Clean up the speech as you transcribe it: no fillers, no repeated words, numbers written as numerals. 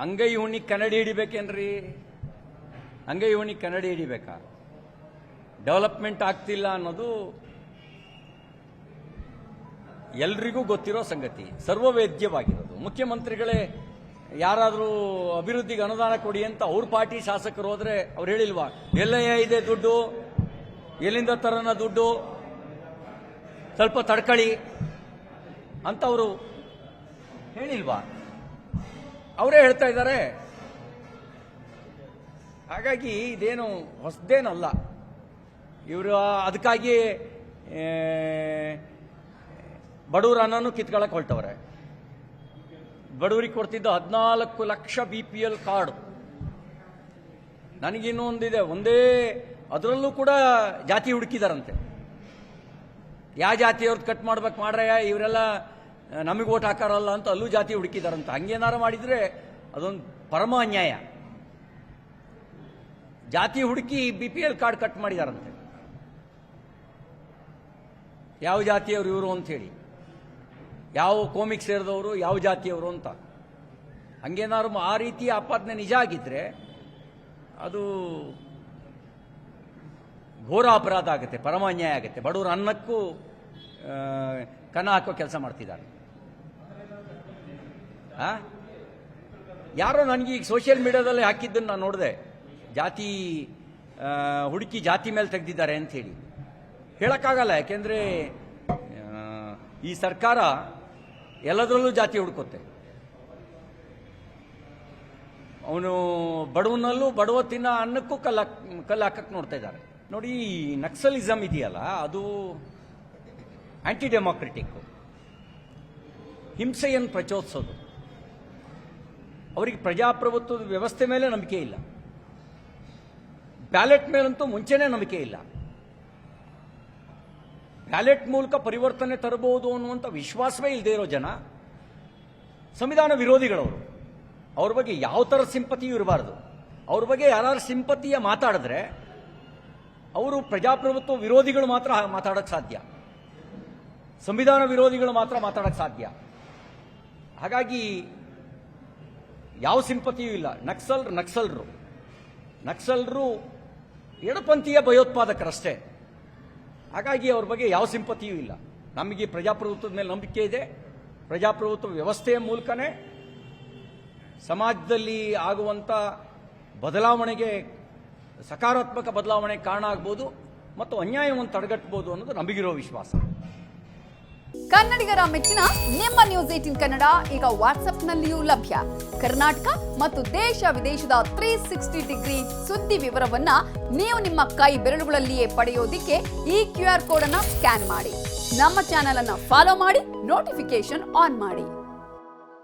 ಅಂಗೈ ಹುಣ್ಣಿ ಕನ್ನಡಿ ಹಿಡಿಬೇಕೇನ್ರಿ? ಅಂಗೈ ಹುಣ್ಣಿ ಕನ್ನಡಿ ಹಿಡಿಬೇಕಾ? ಡೆವಲಪ್ಮೆಂಟ್ ಆಗ್ತಿಲ್ಲ ಅನ್ನೋದು ಎಲ್ರಿಗೂ ಗೊತ್ತಿರೋ ಸಂಗತಿ, ಸರ್ವವೇದ್ಯವಾಗಿರೋದು. ಮುಖ್ಯಮಂತ್ರಿಗಳೇ ಯಾರಾದರೂ ಅಭಿವೃದ್ಧಿಗೆ ಅನುದಾನ ಕೊಡಿ ಅಂತ ಅವ್ರ ಪಾರ್ಟಿ ಶಾಸಕರು ಹೋದ್ರೆ ಅವ್ರು ಹೇಳಿಲ್ವಾ, ಎಲ್ಲಯ್ಯ ಇದೆ ದುಡ್ಡು, ಎಲ್ಲಿಂದ ತರೋಣ ದುಡ್ಡು, ಸ್ವಲ್ಪ ತಡ್ಕಳಿ ಅಂತ ಅವರು ಹೇಳಿಲ್ವಾ? ಅವರೇ ಹೇಳ್ತಾ ಇದ್ದಾರೆ. ಹಾಗಾಗಿ ಇದೇನು ಹೊಸದೇನಲ್ಲ. ಇವರು ಅದಕ್ಕಾಗಿ ಬಡವರ ಅನ್ನನೂ ಕಿತ್ಕೊಳ್ಳಕ್ಕೆ ಹೊರಟವ್ರೆ. ಬಡವರಿಗೆ ಕೊಡ್ತಿದ್ದ 14 ಲಕ್ಷ BPL ಕಾರ್ಡ್, ನನಗಿನ್ನೊಂದಿದೆ, ಒಂದೇ ಅದರಲ್ಲೂ ಕೂಡ ಜಾತಿ ಹುಡುಕಿದಾರಂತೆ. ಯಾವ ಜಾತಿಯವ್ರದ್ದು ಕಟ್ ಮಾಡ್ಬೇಕು ಮಾಡ್ರೆ, ಇವರೆಲ್ಲ ನಮಗೆ ಓಟ್ ಹಾಕಾರಲ್ಲ ಅಂತ ಅಲ್ಲೂ ಜಾತಿ ಹುಡುಕಿದಾರಂತ. ಹಂಗೇನಾರು ಮಾಡಿದ್ರೆ ಅದೊಂದು ಪರಮ ಅನ್ಯಾಯ. ಜಾತಿ ಹುಡುಕಿ BPL ಕಾರ್ಡ್ ಕಟ್ ಮಾಡಿದಾರಂತೆ. ಯಾವ ಜಾತಿಯವರು ಇವರು ಅಂತ ಹೇಳಿ, ಯಾವ ಕೋಮಿಕ್ ಸೇರಿದವರು, ಯಾವ ಜಾತಿಯವರು ಅಂತ. ಹಂಗೇನಾದ್ರು ಆ ರೀತಿಯ ಆಪಾದನೆ ನಿಜ ಆಗಿದ್ರೆ ಅದು ಘೋರ ಅಪರಾಧ ಆಗುತ್ತೆ, ಪರಮ ಅನ್ಯಾಯ ಆಗುತ್ತೆ. ಬಡವರ ಅನ್ನಕ್ಕೂ ಕನ್ನ ಹಾಕೋ ಕೆಲಸ ಮಾಡ್ತಿದ್ದಾರೆ. ಯಾರೋ ನನಗೆ ಈಗ ಸೋಷಿಯಲ್ ಮೀಡಿಯಾದಲ್ಲಿ ಹಾಕಿದ್ದನ್ನು ನಾನು ನೋಡಿದೆ, ಜಾತಿ ಹುಡುಕಿ ಜಾತಿ ಮೇಲೆ ತೆಗೆದಿದ್ದಾರೆ ಅಂತ ಹೇಳಿ. ಹೇಳಕ್ಕಾಗಲ್ಲ, ಯಾಕೆಂದ್ರೆ ಈ ಸರ್ಕಾರ ಎಲ್ಲದರಲ್ಲೂ ಜಾತಿ ಹುಡುಕುತ್ತೆ. ಅವನು ಬಡವನಲ್ಲೂ ಬಡವ ತಿನ್ನ ಅನ್ನಕ್ಕೂ ಕಲ್ಲು ಹಾಕಕ್ಕೆ ನೋಡ್ತಾ ಇದ್ದಾರೆ. ನೋಡಿ, ನಕ್ಸಲಿಸಮ್ ಇದೆಯಲ್ಲ, ಅದು ಆಂಟಿ ಡೆಮಾಕ್ರೆಟಿಕ್, ಹಿಂಸೆಯನ್ನು ಪ್ರಚೋದಿಸೋದು. ಅವರಿಗೆ ಪ್ರಜಾಪ್ರಭುತ್ವದ ವ್ಯವಸ್ಥೆ ಮೇಲೆ ನಂಬಿಕೆ ಇಲ್ಲ, ಬ್ಯಾಲೆಟ್ ಮೇಲಂತೂ ಮುಂಚೆನೇ ನಂಬಿಕೆ ಇಲ್ಲ. ಬ್ಯಾಲೆಟ್ ಮೂಲಕ ಪರಿವರ್ತನೆ ತರಬಹುದು ಅನ್ನುವಂಥ ವಿಶ್ವಾಸವೇ ಇಲ್ಲದೆ ಇರೋ ಜನ ಸಂವಿಧಾನ ವಿರೋಧಿಗಳವರು. ಅವ್ರ ಬಗ್ಗೆ ಯಾವ ಥರ ಸಿಂಪತಿಯೂ ಇರಬಾರ್ದು. ಅವ್ರ ಬಗ್ಗೆ ಯಾರು ಸಿಂಪತಿಯ ಮಾತಾಡಿದ್ರೆ ಅವರು ಪ್ರಜಾಪ್ರಭುತ್ವ ವಿರೋಧಿಗಳು ಮಾತ್ರ ಮಾತಾಡೋಕ್ಕೆ ಸಾಧ್ಯ, ಸಂವಿಧಾನ ವಿರೋಧಿಗಳು ಮಾತ್ರ ಮಾತಾಡೋಕ್ಕೆ ಸಾಧ್ಯ. ಹಾಗಾಗಿ ಯಾವ ಸಿಂಪತಿಯೂ ಇಲ್ಲ. ನಕ್ಸಲರು ಎಡಪಂಥೀಯ ಭಯೋತ್ಪಾದಕರಷ್ಟೇ. ಹಾಗಾಗಿ ಅವ್ರ ಬಗ್ಗೆ ಯಾವ ಸಿಂಪತಿಯೂ ಇಲ್ಲ. ನಮಗೆ ಪ್ರಜಾಪ್ರಭುತ್ವದ ಮೇಲೆ ನಂಬಿಕೆ ಇದೆ. ಪ್ರಜಾಪ್ರಭುತ್ವ ವ್ಯವಸ್ಥೆಯ ಮೂಲಕನೇ ಸಮಾಜದಲ್ಲಿ ಆಗುವಂಥ ಬದಲಾವಣೆಗೆ, ಸಕಾರಾತ್ಮಕ ಬದಲಾವಣೆಗೆ ಕಾರಣ ಆಗ್ಬೋದು ಮತ್ತು ಅನ್ಯಾಯವನ್ನು ತಡೆಗಟ್ಟಬಹುದು ಅನ್ನೋದು ನಮಗಿರೋ ವಿಶ್ವಾಸ. ಕನ್ನಡಿಗರ ಮೆಚ್ಚಿನ ನಿಮ್ಮ ನ್ಯೂಸ್ 18 ಕನ್ನಡ ಈಗ ವಾಟ್ಸ್ಆಪ್ನಲ್ಲಿಯೂ ಲಭ್ಯ. ಕರ್ನಾಟಕ ಮತ್ತು ದೇಶ ವಿದೇಶದ 360 ಡಿಗ್ರಿ ಸುದ್ದಿ ವಿವರವನ್ನ ನೀವು ನಿಮ್ಮ ಕೈ ಬೆರಳುಗಳಲ್ಲಿಯೇ ಪಡೆಯೋದಿಕ್ಕೆ ಈ QR ಕೋಡ್ ಅನ್ನ ಸ್ಕ್ಯಾನ್ ಮಾಡಿ. ನಮ್ಮ ಚಾನೆಲ್ ಅನ್ನ ಫಾಲೋ ಮಾಡಿ, ನೋಟಿಫಿಕೇಶನ್ ಆನ್ ಮಾಡಿ.